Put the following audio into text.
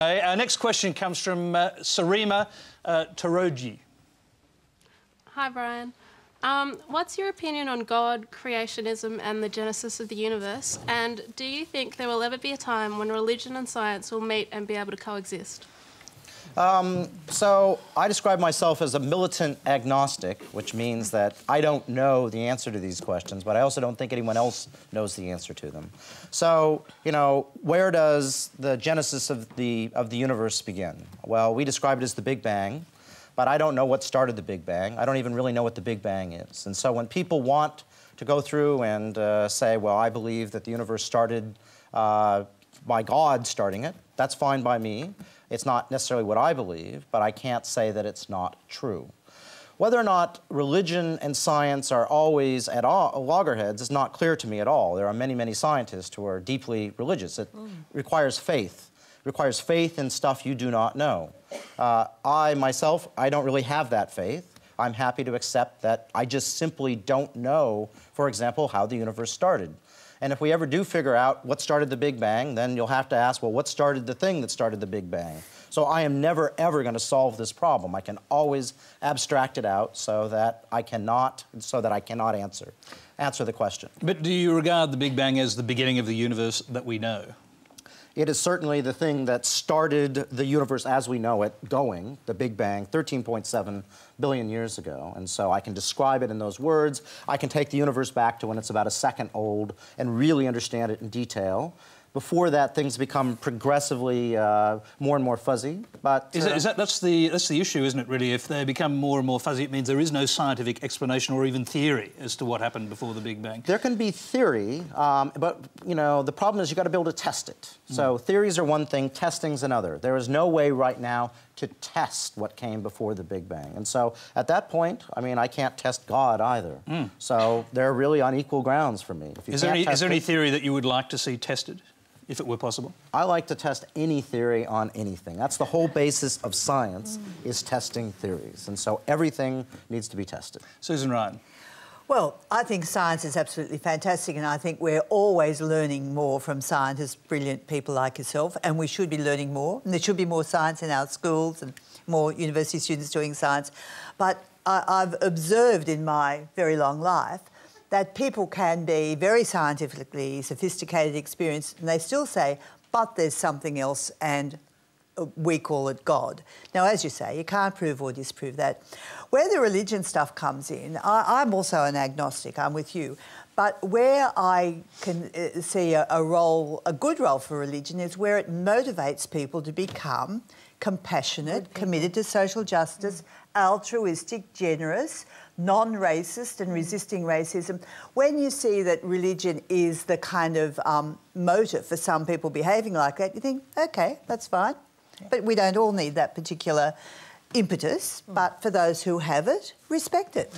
Our next question comes from Sarima Taroji. Hi, Brian. What's your opinion on God, creationism and the genesis of the universe? And do you think there will ever be a time when religion and science will meet and be able to coexist? So I describe myself as a militant agnostic, which means that I don't know the answer to these questions, but I also don't think anyone else knows the answer to them. So, you know, where does the genesis of the universe begin? Well, we describe it as the Big Bang, but I don't know what started the Big Bang. I don't even really know what the Big Bang is. And so when people want to go through and say, well, I believe that the universe started by God starting it, that's fine by me. It's not necessarily what I believe, but I can't say that it's not true. Whether or not religion and science are always at loggerheads is not clear to me at all. There are many, many scientists who are deeply religious. It requires faith. It requires faith in stuff you do not know. I, myself, I don't really have that faith. I'm happy to accept that I just simply don't know, for example, how the universe started. And if we ever do figure out what started the Big Bang, then you'll have to ask, well, what started the thing that started the Big Bang? So I am never, ever going to solve this problem. I can always abstract it out so that I cannot answer the question. But do you regard the Big Bang as the beginning of the universe that we know? It is certainly the thing that started the universe as we know it going, the Big Bang, 13.7 billion years ago. And so I can describe it in those words. I can take the universe back to when it's about a second old and really understand it in detail. Before that, things become progressively more and more fuzzy. But that's the issue, isn't it, really? If they become more and more fuzzy, it means there is no scientific explanation or even theory as to what happened before the Big Bang. There can be theory, but, you know, the problem is you've got to be able to test it. So theories are one thing, testing's another. There is no way right now to test what came before the Big Bang. And so at that point, I mean, I can't test God either. So they're really on equal grounds for me. Is there any theory that you would like to see tested, if it were possible? I like to test any theory on anything. That's the whole basis of science, is testing theories. And so everything needs to be tested. Susan Ryan. Well, I think science is absolutely fantastic, and I think we're always learning more from scientists, brilliant people like yourself, and we should be learning more. And there should be more science in our schools and more university students doing science. But I've observed in my very long life that people can be very scientifically sophisticated, experienced, and they still say, but there's something else, and we call it God. Now, as you say, you can't prove or disprove that. Where the religion stuff comes in, I'm also an agnostic, I'm with you, but where I can see a good role for religion is where it motivates people to become compassionate, committed to social justice, altruistic, generous, non-racist and resisting racism. When you see that religion is the kind of motive for some people behaving like that, you think, OK, that's fine. But we don't all need that particular impetus, but for those who have it, respect it.